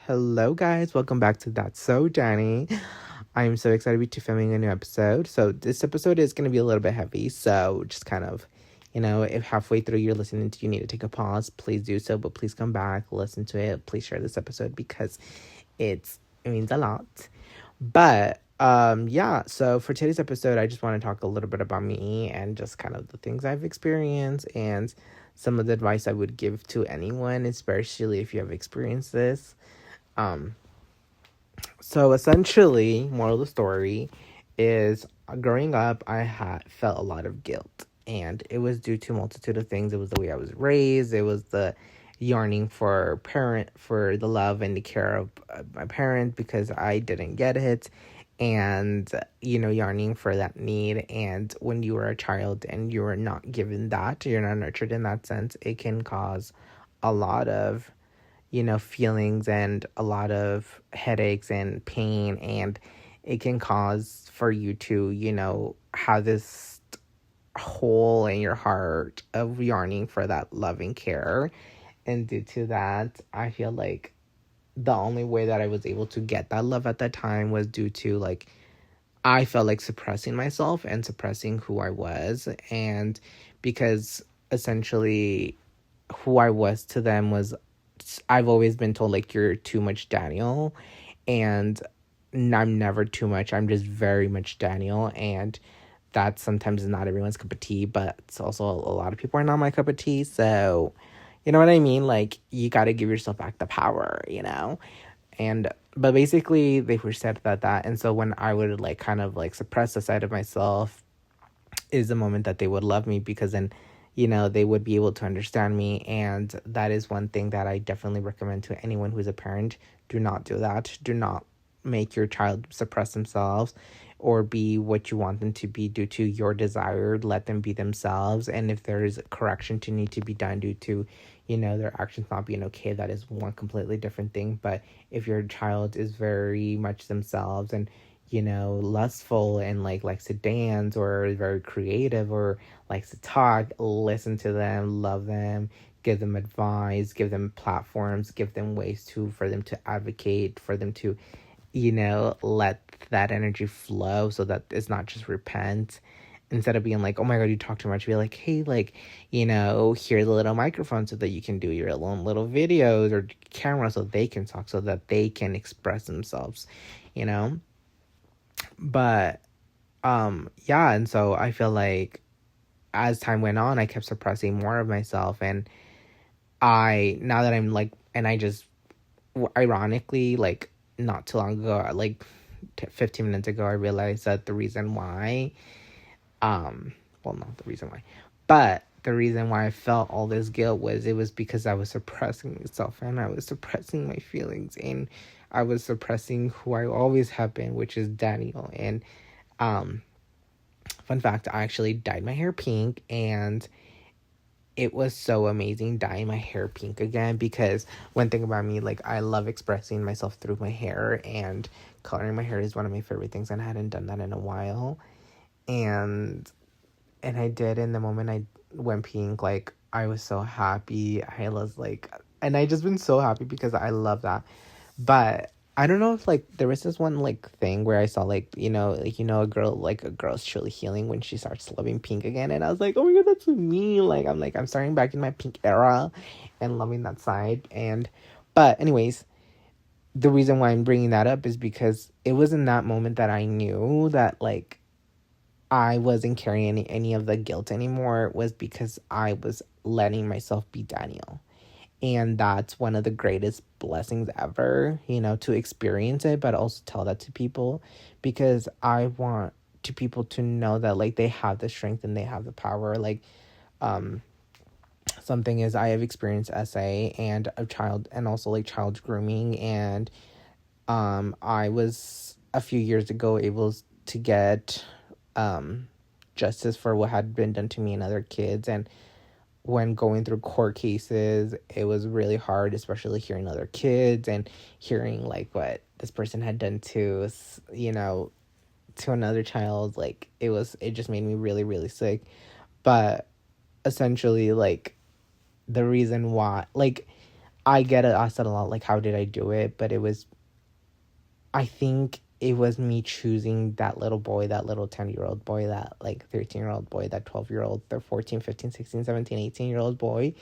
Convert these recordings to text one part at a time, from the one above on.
Hello, guys. Welcome back to That's So Dani. I'm so excited to be filming a new episode. So this episode is going to be a little bit heavy. So just kind of, if halfway through you're listening to, you need to take a pause, please do so. But please come back, listen to it. Please share this episode because it means a lot. But yeah. So for today's episode, I just want to talk a little bit about me and just kind of the things I've experienced and some of the advice I would give to anyone, especially if you have experienced this. Um, so essentially, moral of the story is growing up, I had felt a lot of guilt, and it was due to a multitude of things. It was the way I was raised. It was the yearning for the love and the care of my parents because I didn't get it, and yearning for that need. And when you are a child and you are not given that, you're not nurtured in that sense, it can cause a lot of feelings and a lot of headaches and pain, and it can cause for you to, have this hole in your heart of yearning for that loving care. And due to that, I feel like the only way that I was able to get that love at that time was due to I felt like suppressing myself and suppressing who I was. And because essentially who I was to them was, I've always been told you're too much Daniel, and I'm never too much. I'm just very much Daniel, and that sometimes is not everyone's cup of tea, but it's also a lot of people are not my cup of tea. So you know what I mean? You got to give yourself back the power, and but basically they were said that, and so when I would kind of suppress the side of myself is the moment that they would love me, because then they would be able to understand me. And that is one thing that I definitely recommend to anyone who's a parent. Do not do that. Do not make your child suppress themselves or be what you want them to be due to your desire. Let them be themselves. And if there is correction to need to be done due to their actions not being okay, that is one completely different thing. But if your child is very much themselves and lustful and likes to dance or is very creative or likes to talk, listen to them, love them, give them advice, give them platforms, give them ways for them to advocate, for them to let that energy flow, so that it's not just repent. Instead of being oh my god, you talk too much, be hey, here's a little microphone so that you can do your own little videos, or camera so they can talk, so that they can express themselves, But yeah, and so I feel as time went on, I kept suppressing more of myself. And now that I'm and I just ironically, not too long ago, 15 minutes ago, I realized that the reason why well, not the reason why, but the reason why I felt all this guilt was because I was suppressing myself, and I was suppressing my feelings, and I was suppressing who I always have been, which is Daniel. And fun fact, I actually dyed my hair pink, and it was so amazing dyeing my hair pink again, because one thing about me, I love expressing myself through my hair, and coloring my hair is one of my favorite things, and I hadn't done that in a while. And I did, in the moment I went pink, I was so happy. I was and I just been so happy because I love that. But I don't know if there was this one thing where I saw a girl's truly healing when she starts loving pink again, and I was oh my god, that's me. I'm starting back in my pink era and loving that side. And but anyways, the reason why I'm bringing that up is because it was in that moment that I knew that I wasn't carrying any of the guilt anymore. It was because I was letting myself be Daniel. And that's one of the greatest blessings ever, to experience it, but also tell that to people, because I want people to know that they have the strength and they have the power. Something is, I have experienced SA and a child, and also child grooming, and I was a few years ago able to get justice for what had been done to me and other kids. And when going through court cases, it was really hard, especially hearing other kids and hearing what this person had done to to another child. It just made me really, really sick. But essentially, the reason why I get it asked a lot, like, how did I do it? But I think it was me choosing that little boy, that little 10-year-old boy, that, like, 13-year-old boy, that 12-year-old, the 14, 15, 16, 17, 18-year-old boy,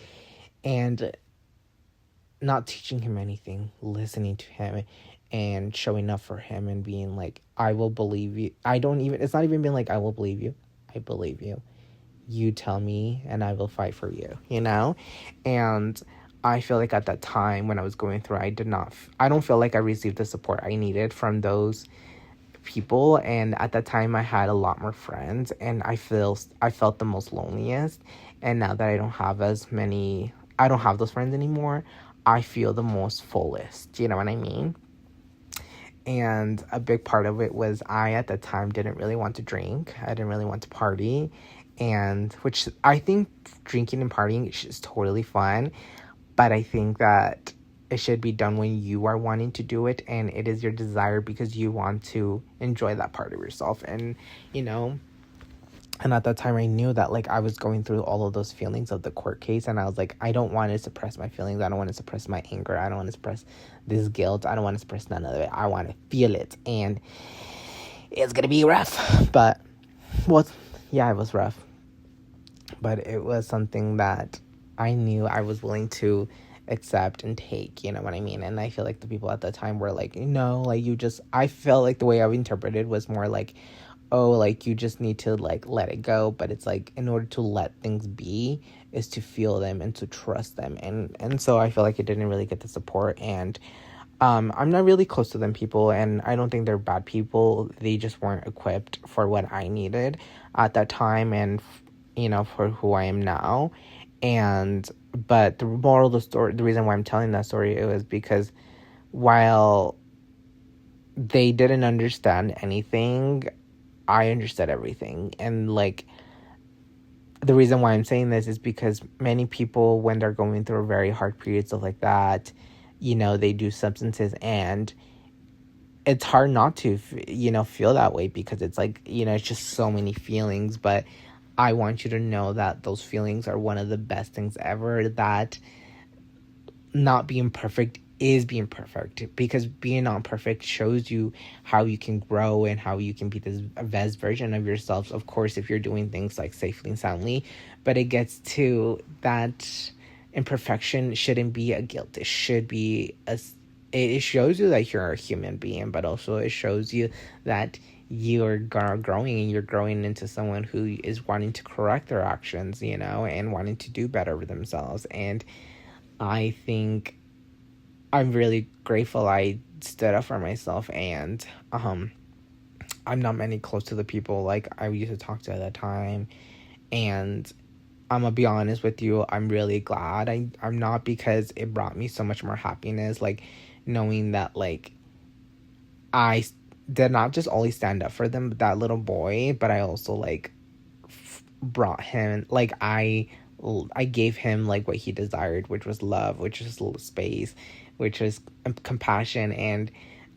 and not teaching him anything, listening to him and showing up for him and being like, I will believe you. It's not even being like, I will believe you. I believe you. You tell me and I will fight for you, you know? And I feel like at that time when I was going through, I don't feel like I received the support I needed from those people. And at that time I had a lot more friends, and I felt the most loneliest. And now that I don't have those friends anymore, I feel the most fullest, you know what I mean? And a big part of it was I, at the time, didn't really want to drink. I didn't really want to party. And which I think drinking and partying is totally fun. But I think that it should be done when you are wanting to do it. And it is your desire because you want to enjoy that part of yourself. And, you know, and at that time I knew that, like, I was going through all of those feelings of the court case, and I was like, I don't want to suppress my feelings. I don't want to suppress my anger. I don't want to suppress this guilt. I don't want to suppress none of it. I want to feel it, and it's gonna be rough. But, well, yeah, it was rough. But it was something that I knew I was willing to accept and take, you know what I mean? And I feel like the people at the time were like, no, like, I felt like the way I interpreted was more like, oh, like, you just need to, like, let it go. But it's like, in order to let things be is to feel them and to trust them. And so I feel like it didn't really get the support. And I'm not really close to them people, and I don't think they're bad people. They just weren't equipped for what I needed at that time, and, you know, for who I am now. But the moral of the story, the reason why I'm telling that story, it was because while they didn't understand anything, I understood everything. And, like, the reason why I'm saying this is because many people, when they're going through very hard periods, stuff like that, you know, they do substances, and it's hard not to, you know, feel that way, because it's like, you know, it's just so many feelings. But I want you to know that those feelings are one of the best things ever, that not being perfect is being perfect, because being not perfect shows you how you can grow and how you can be this best version of yourself. Of course, if you're doing things like safely and soundly, but it gets to that imperfection shouldn't be a guilt. It should be it shows you that you're a human being, but also it shows you that you're growing, and you're growing into someone who is wanting to correct their actions, you know, and wanting to do better with themselves. And I think I'm really grateful I stood up for myself. And I'm not many close to the people like I used to talk to at that time. And I'm gonna be honest with you, I'm really glad I'm not, because it brought me so much more happiness, like, knowing that, like, I did not just only stand up for them, that little boy, but I also, like, brought him, like, I gave him, like, what he desired, which was love, which was a little space, which was compassion. And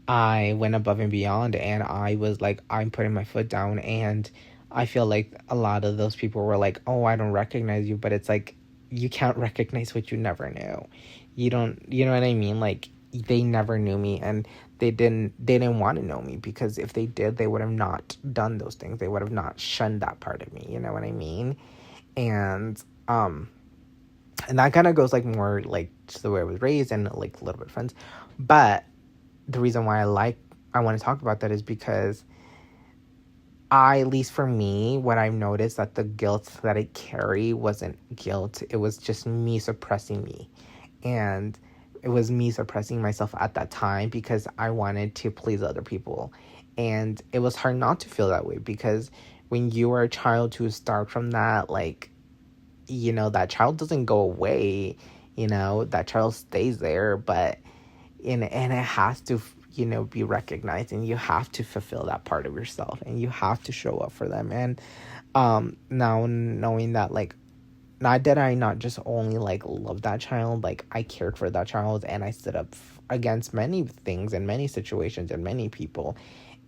I went above and beyond, and I was like, I'm putting my foot down. And I feel like a lot of those people were like, oh, I don't recognize you. But it's like, you can't recognize what you never knew. You know what I mean? Like, they never knew me, and they didn't want to know me, because if they did, they would have not done those things. They would have not shunned that part of me. You know what I mean? And that kind of goes, like, more, like, to the way I was raised, and, like, a little bit of friends. But the reason why I want to talk about that is because at least for me, what I've noticed, that the guilt that I carry wasn't guilt. It was just me suppressing me. And it was me suppressing myself at that time, because I wanted to please other people. And it was hard not to feel that way, because when you are a child who is starved from that, like, you know, that child doesn't go away, you know, that child stays there. But and it has to, you know, be recognized, and you have to fulfill that part of yourself, and you have to show up for them. And now knowing that, like, not that I not just only, like, love that child, like, I cared for that child, and I stood up against many things and many situations and many people.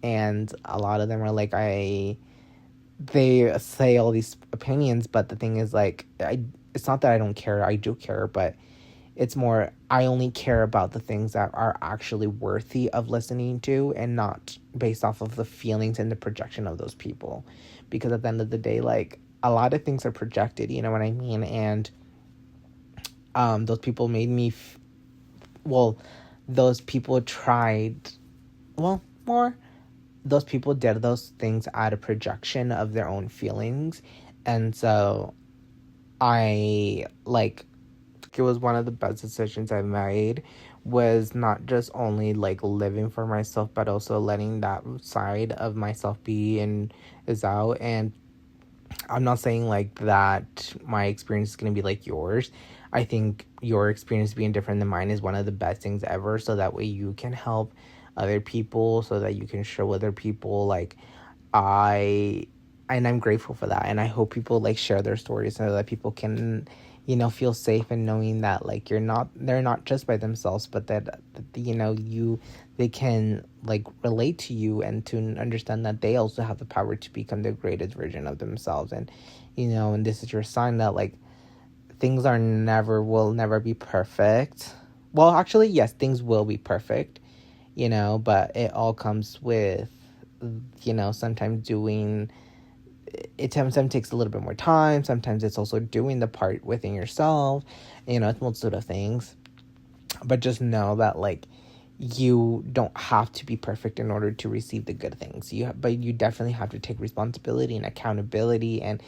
And a lot of them are like, they say all these opinions, but the thing is, like, it's not that I don't care. I do care, but It's more, I only care about the things that are actually worthy of listening to, and not based off of the feelings and the projection of those people. Because at the end of the day, like, a lot of things are projected, you know what I mean? And those people made me, those people tried, more, those people did those things out of projection of their own feelings. And so I, like, it was one of the best decisions I made, was not just only like living for myself, but also letting that side of myself be and is out. And I'm not saying like that my experience is going to be like yours. I think your experience being different than mine is one of the best things ever, so that way you can help other people, so that you can show other people, like, I'm grateful for that. And I hope people like share their stories so that people can, feel safe in knowing that, like, they're not just by themselves, but that they can like relate to you, and to understand that they also have the power to become the greatest version of themselves. And and this is your sign that, like, things will never be perfect. Well, actually, yes, things will be perfect, but it all comes with, sometimes doing it. Sometimes takes a little bit more time. Sometimes it's also doing the part within yourself. It's multitude of things. But just know that, like, you don't have to be perfect in order to receive the good things. But you definitely have to take responsibility and accountability. And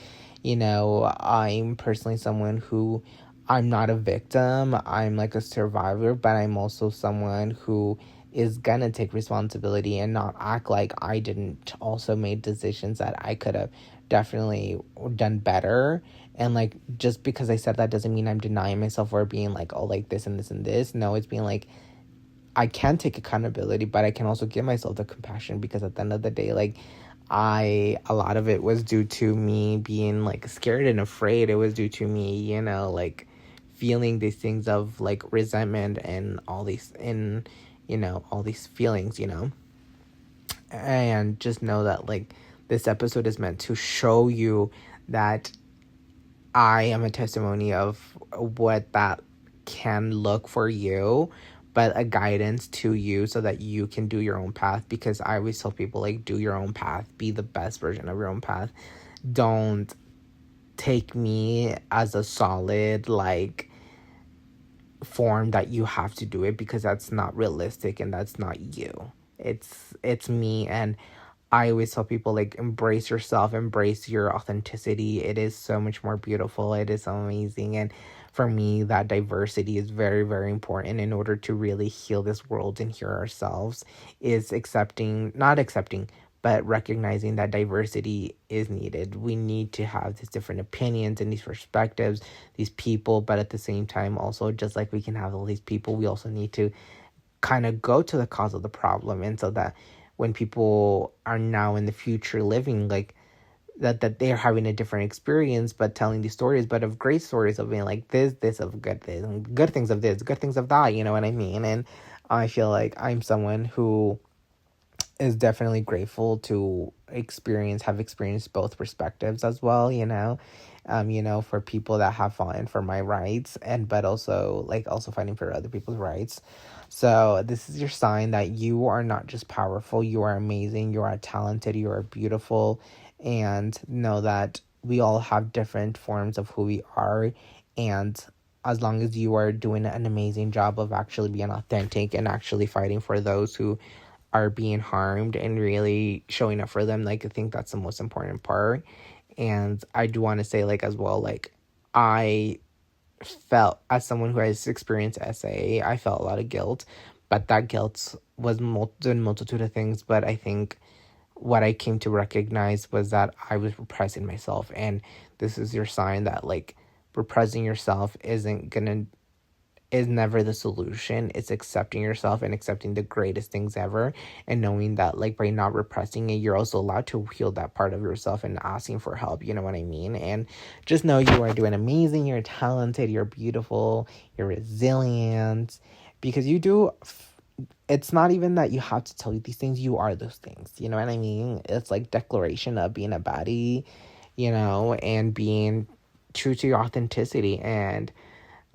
I'm personally someone who, I'm not a victim. I'm like a survivor, but I'm also someone who is gonna take responsibility and not act like I didn't also make decisions that I could have definitely done better. And, like, just because I said that doesn't mean I'm denying myself or being like, oh, like this and this and this. No, it's being like, I can take accountability, but I can also give myself the compassion, because at the end of the day, like, a lot of it was due to me being like scared and afraid. It was due to me, like, feeling these things of like resentment and all these, and all these feelings, and just know that, like, this episode is meant to show you that I am a testimony of what that can look for you, but a guidance to you so that you can do your own path. Because I always tell people, like, do your own path, be the best version of your own path. Don't take me as a solid, like, form that you have to do it, because that's not realistic and that's not you. It's me. And I always tell people, like, embrace yourself, embrace your authenticity. It is so much more beautiful. It is so amazing. And for me, that diversity is very, very important in order to really heal this world and heal ourselves. Is not accepting, but recognizing that diversity is needed. We need to have these different opinions and these perspectives, these people, but at the same time, also, just like we can have all these people, we also need to kind of go to the cause of the problem. And so that when people are now in the future living, like, that they're having a different experience, but telling these stories, but of great stories of being like this of good things of this, good things of that, you know what I mean? And I feel like I'm someone who is definitely grateful to have experienced both perspectives as well, for people that have fought for my rights, but also fighting for other people's rights. So this is your sign that you are not just powerful, you are amazing, you are talented, you are beautiful, and know that we all have different forms of who we are. And as long as you are doing an amazing job of actually being authentic and actually fighting for those who are being harmed and really showing up for them, like, I think that's the most important part. And I do want to say, like, as well, like, I felt, as someone who has experienced SA, I felt a lot of guilt, but that guilt was a multitude of things. But I think what I came to recognize was that I was repressing myself, and this is your sign that, like, repressing yourself is never the solution. It's accepting yourself and accepting the greatest things ever, and knowing that, like, by not repressing it, you're also allowed to heal that part of yourself and asking for help, you know what I mean? And just know you are doing amazing, you're talented, you're beautiful, you're resilient, because you do. It's not even that you have to tell you these things, you are those things, you know what I mean? It's like declaration of being a baddie, and being true to your authenticity. And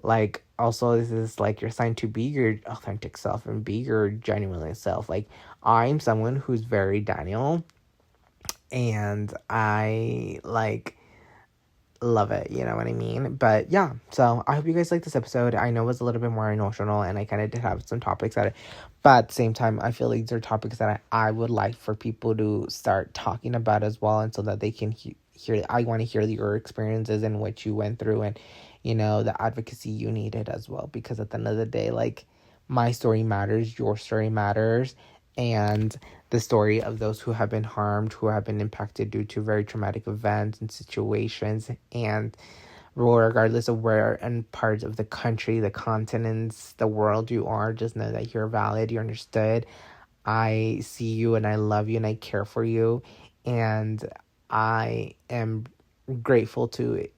Like, also, this is like your sign to be your authentic self and be your genuine self. Like, I'm someone who's very Daniel, and I like love it, you know what I mean? But yeah, so I hope you guys like this episode. I know it was a little bit more emotional, and I kind of did have some topics at it, but at the same time, I feel like these are topics that I would like for people to start talking about as well, and so that they can hear. I want to hear your experiences and what you went through, and the advocacy you needed as well, because at the end of the day, like, my story matters, your story matters, and the story of those who have been harmed, who have been impacted due to very traumatic events and situations. And regardless of where and parts of the country, the continents, the world you are, just know that you're valid, you're understood. I see you and I love you and I care for you. And I am grateful to,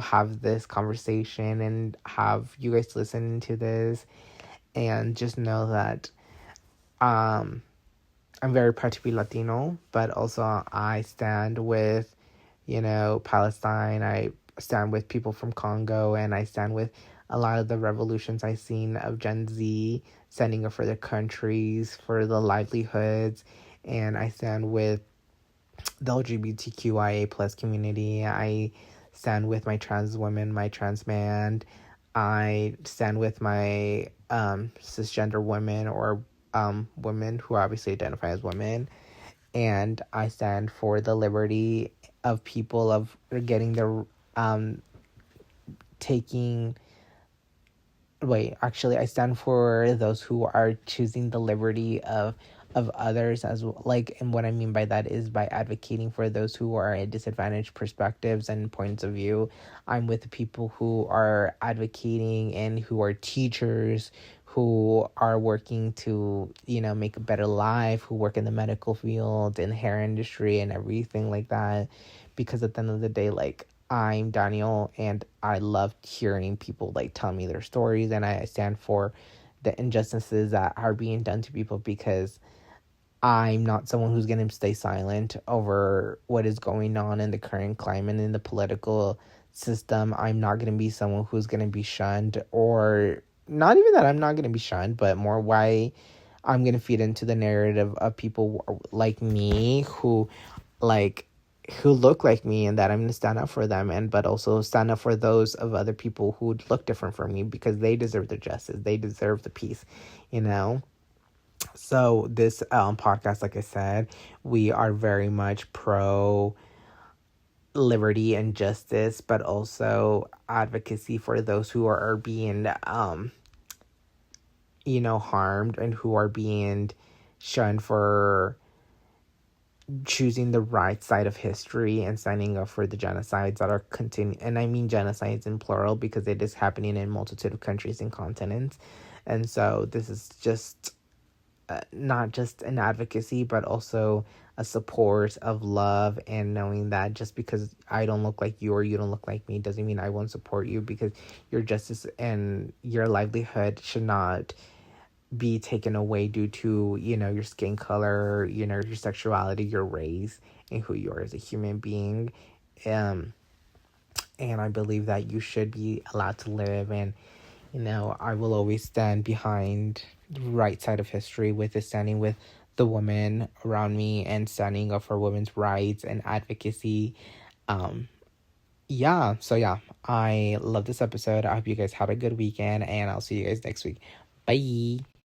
have this conversation and have you guys listen to this. And just know that um I'm very proud to be Latino, but also I stand with, Palestine. I stand with people from Congo, and I stand with a lot of the revolutions I've seen of Gen Z standing up for their countries, for the livelihoods, and I stand with the LGBTQIA plus community. I stand with my trans women, my trans man. I stand with my cisgender women, or women who obviously identify as women. And I stand for the liberty of people of getting their taking wait actually I stand for those who are choosing the liberty of others as well. Like, and what I mean by that is by advocating for those who are at disadvantaged perspectives and points of view. I'm with the people who are advocating and who are teachers, who are working to, make a better life, who work in the medical field, in the hair industry and everything like that. Because at the end of the day, like, I'm Daniel, and I love hearing people like tell me their stories, and I stand for the injustices that are being done to people, because I'm not someone who's going to stay silent over what is going on in the current climate in the political system. I'm not going to be someone who's going to be shunned, or not even that I'm not going to be shunned, but more why I'm going to feed into the narrative of people like me like who look like me, and that I'm going to stand up for them, and but also stand up for those of other people who look different from me, because they deserve the justice, they deserve the peace, you know. So this podcast, like I said, we are very much pro liberty and justice, but also advocacy for those who are being harmed, and who are being shunned for choosing the right side of history and signing up for the genocides that are continuing. And I mean genocides in plural, because it is happening in multitude of countries and continents. And so this is just not just an advocacy, but also a support of love, and knowing that just because I don't look like you or you don't look like me doesn't mean I won't support you, because your justice and your livelihood should not be taken away due to, your skin color, your sexuality, your race, and who you are as a human being. Um, and I believe that you should be allowed to live. And, I will always stand behind the right side of history, with standing with the women around me and standing up for women's rights and advocacy. Um, so I love this episode. I hope you guys had a good weekend, and I'll see you guys next week. Bye.